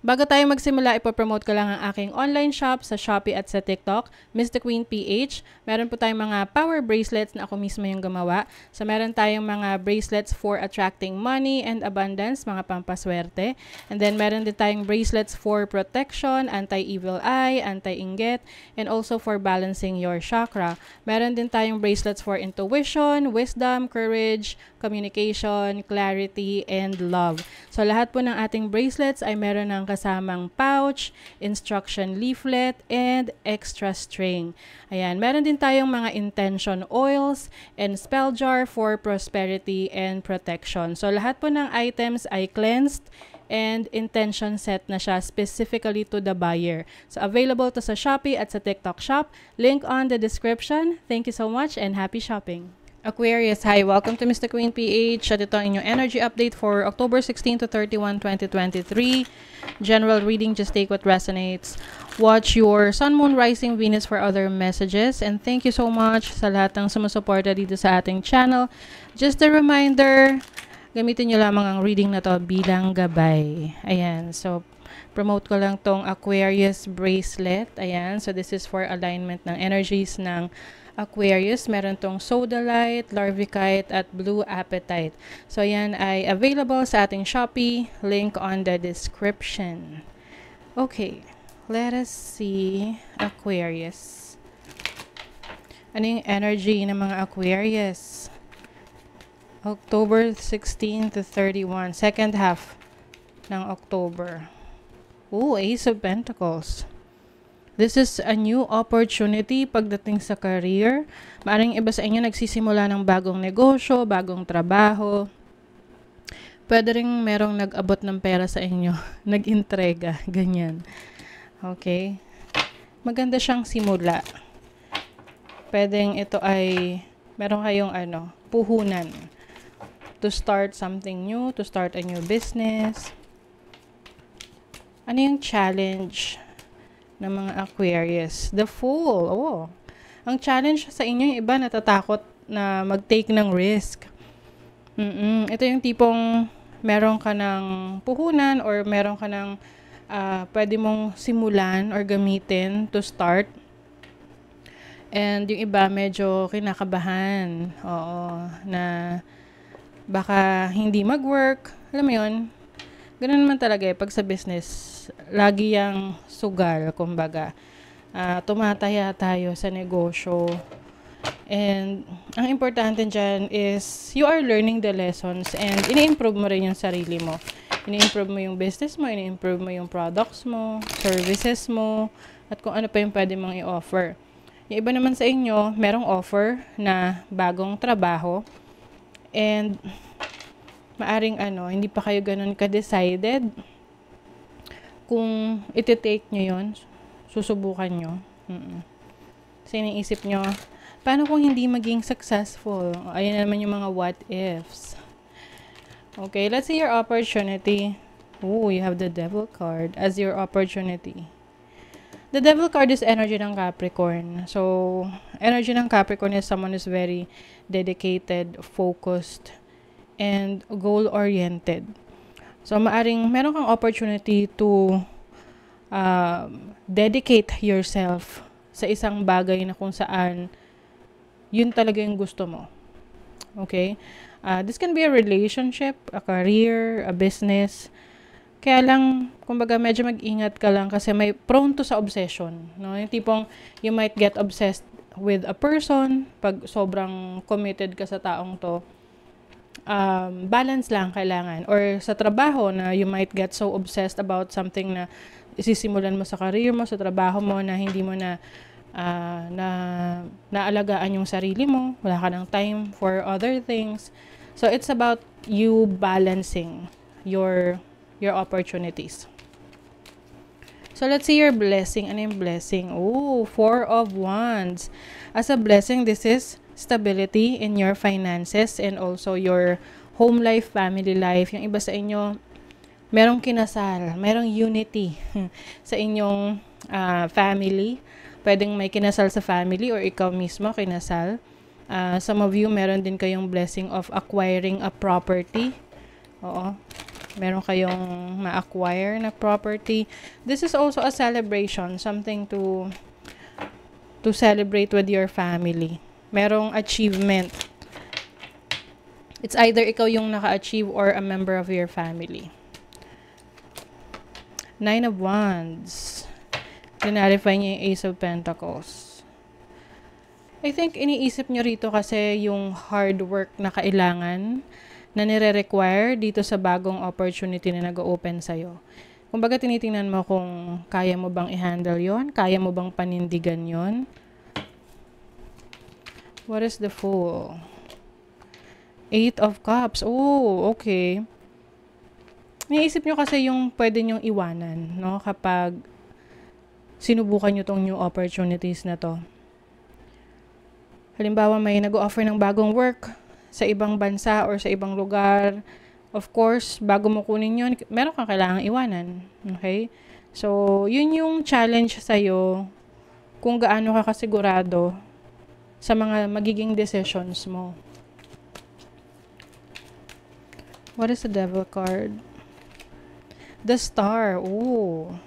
Bago tayo magsimula, ipopromote ko lang ang aking online shop sa Shopee at sa TikTok, Miss The Queen PH. Meron po tayong mga power bracelets na ako mismo yung gumawa. So meron tayong mga bracelets for attracting money and abundance, mga pampaswerte. And then meron din tayong bracelets for protection, anti-evil eye, anti-inggit, and also for balancing your chakra. Meron din tayong bracelets for intuition, wisdom, courage, communication, clarity, and love. So lahat po ng ating bracelets ay meron ng kasamang pouch, instruction leaflet, and extra string. Ayan, meron din tayong mga intention oils and spell jar for prosperity and protection. So lahat po ng items ay cleansed and intention set na siya specifically to the buyer. So available to sa Shopee at sa TikTok shop. Link on the description. Thank you so much and happy shopping! Aquarius, hi! Welcome to Miss The Queen PH. At ito ang inyong energy update for October 16 to 31, 2023. General reading, just take what resonates. Watch your Sun, Moon, Rising, Venus for other messages. And thank you so much sa lahat ng sumusuporta dito sa ating channel. Just a reminder, gamitin nyo lamang ang reading na to bilang gabay. Ayan, so promote ko lang tong Aquarius bracelet. Ayan, so this is for alignment ng energies ng Aquarius. Meron tong Sodalite, Larvicite, at Blue Apatite. So, yan ay available sa ating Shopee. Link on the description. Okay, let us see Aquarius. Ano yung energy ng mga Aquarius? October 16 to 31, second half ng October. Ooh, Ace of Pentacles. This is a new opportunity pagdating sa career. Maaring iba sa inyo nagsisimula ng bagong negosyo, bagong trabaho. Pwede rin merong nag-abot ng pera sa inyo. Nag-intrega, ganyan. Okay. Maganda siyang simula. Pwedeng ito ay meron kayong puhunan. To start something new, to start a new business. Ano yung challenge ng mga Aquarius? The Fool. Oh. Ang challenge sa inyo, yung iba natatakot na mag-take ng risk. Ito yung tipong meron ka ng puhunan or meron ka ng pwede mong simulan or gamitin to start. And yung iba medyo kinakabahan. Oo. Na baka hindi mag-work. Alam mo yun? Ganun naman talaga pag sa business, lagi yang sugal, kumbaga. Tumataya tayo sa negosyo. And ang importante dyan is you are learning the lessons and ini-improve mo rin yung sarili mo. Ini-improve mo yung business mo, ini-improve mo yung products mo, services mo, at kung ano pa yung pwede mong i-offer. Yung iba naman sa inyo, merong offer na bagong trabaho and maaring hindi pa kayo ganun ka-decided kung iti-take nyo yun, susubukan nyo. Kasi iniisip nyo, paano kung hindi maging successful? Ayan naman yung mga what ifs. Okay, let's see your opportunity. Ooh, you have the Devil card as your opportunity. The Devil card is energy ng Capricorn. So, energy ng Capricorn is someone who's very dedicated, focused, and goal-oriented. So, maaring meron kang opportunity to dedicate yourself sa isang bagay na kung saan yun talaga yung gusto mo. Okay? This can be a relationship, a career, a business. Kaya lang, kumbaga, medyo mag-ingat ka lang kasi may prone to sa obsession. No? Yung tipong you might get obsessed with a person pag sobrang committed ka sa taong to. Balance lang kailangan. Or sa trabaho na you might get so obsessed about something na isisimulan mo sa career mo, sa trabaho mo na hindi mo na naalagaan yung sarili mo. Wala ka ng time for other things. So, it's about you balancing your opportunities. So, let's see your blessing. Ano yung blessing? Oh, 4 of Wands. As a blessing, this is stability in your finances and also your home life, family life. Yung iba sa inyo, merong kinasal, merong unity sa inyong family. Pwedeng may kinasal sa family or ikaw mismo kinasal. Some of you, meron din kayong blessing of acquiring a property. Oo. Meron kayong ma-acquire na property. This is also a celebration, something to celebrate with your family. Merong achievement. It's either ikaw yung naka-achieve or a member of your family. 9 of Wands. Clarify niyo yung Ace of Pentacles. I think iniisip nyo rito kasi yung hard work na kailangan na nire-require dito sa bagong opportunity na nag-open sa'yo. Kumbaga tinitingnan mo kung kaya mo bang i-handle yon, kaya mo bang panindigan yon. What is the Fool? 8 of Cups. Oh, okay. Iniisip nyo kasi yung pwede nyong iwanan, no? Kapag sinubukan nyo tong new opportunities na to. Halimbawa, may nag-offer ng bagong work sa ibang bansa or sa ibang lugar. Of course, bago mo kunin yun, meron kang kailangang iwanan. Okay? So, yun yung challenge sa'yo kung gaano ka kasigurado sa mga magiging decisions mo. What is the Devil card? The Star. Ooh.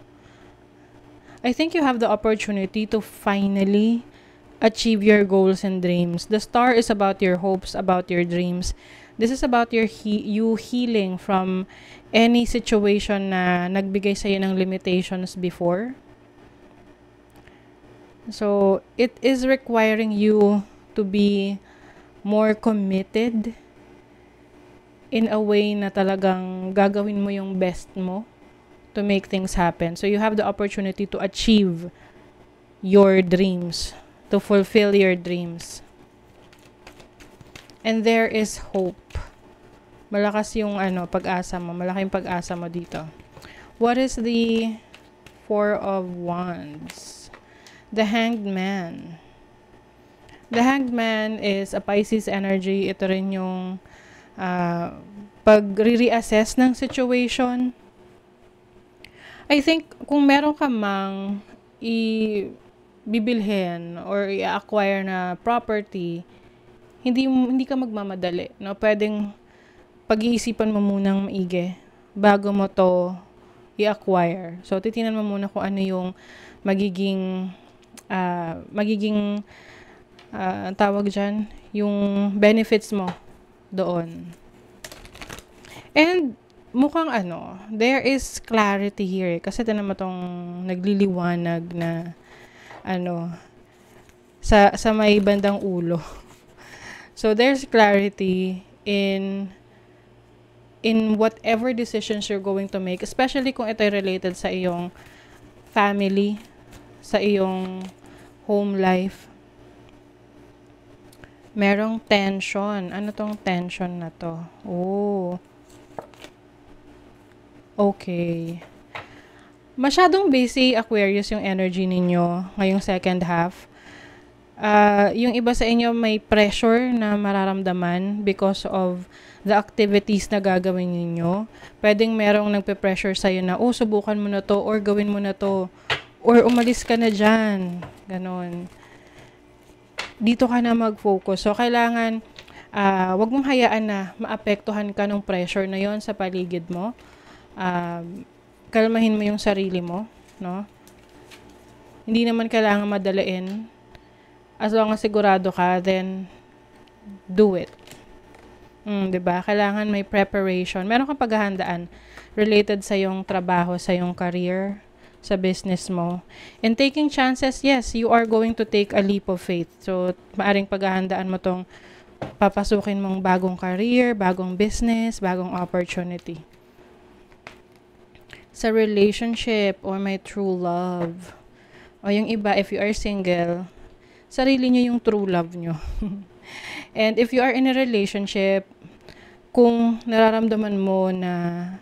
I think you have the opportunity to finally achieve your goals and dreams. The Star is about your hopes, about your dreams. This is about you healing from any situation na nagbigay sa'yo ng limitations before. So, it is requiring you to be more committed in a way na talagang gagawin mo yung best mo to make things happen. So, you have the opportunity to achieve your dreams, to fulfill your dreams. And there is hope. Malakas yung pag-asa mo. Malaking pag-asa mo dito. What is the Four of Wands? The Hanged Man. The Hanged Man is a Pisces energy. Ito rin yung pag-reassess ng situation. I think kung meron ka mang bibilhin or i-acquire na property, hindi ka magmamadali, no? Pwedeng pag-iisipan mo munang maigi bago mo to i-acquire. So titingnan mo muna kung ano yung magiging tawag diyan, yung benefits mo doon. And mukhang there is clarity here kasi tinan mo tong nagliliwanag na sa may bandang ulo. So there's clarity in whatever decisions you're going to make, especially kung ito ay related sa iyong family, sa iyong home life. Merong tension. Ano tong tension na to? Oh. Okay. Masyadong busy, Aquarius, yung energy ninyo ngayong second half. Yung iba sa inyo may pressure na mararamdaman because of the activities na gagawin ninyo. Pwedeng merong nagpe-pressure sa'yo na, subukan mo na to, or gawin mo na to, or umalis ka na dyan. Ganon. Dito ka na mag-focus. So, kailangan, wag mong hayaan na maapektuhan ka ng pressure na yon sa paligid mo. Kalmahin mo yung sarili mo, no? Hindi naman kailangan madalain. As long as sigurado ka, then do it. 'Di ba? Kailangan may preparation. Meron kang paghahandaan related sa yung trabaho, sa yung career, sa business mo. And taking chances, yes, you are going to take a leap of faith. So, maaring paghahandaan mo tong papasukin mong bagong career, bagong business, bagong opportunity. Sa relationship or may true love. O yung iba, if you are single, sarili nyo yung true love nyo. And if you are in a relationship, kung nararamdaman mo na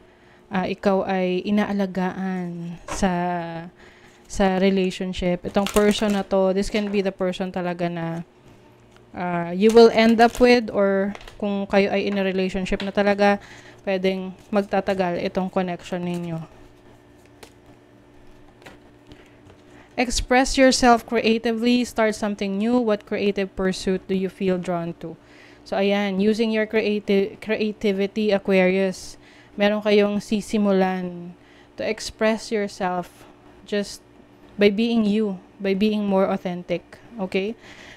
ikaw ay inaalagaan sa relationship, itong person na to, this can be the person talaga na you will end up with, or kung kayo ay in a relationship na talaga pwedeng magtatagal itong connection ninyo. Express yourself creatively. Start something new. What creative pursuit do you feel drawn to? So, ayan. Using your creativity, Aquarius. meron kayong sisimulan to express yourself just by being you, by being more authentic. Okay?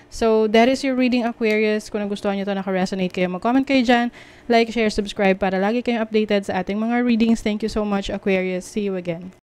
So, that is your reading, Aquarius. Kung nagustuhan nyo ito, naka-resonate kayo, mag-comment kayo dyan. Like, share, subscribe para lagi kayong updated sa ating mga readings. Thank you so much, Aquarius. See you again.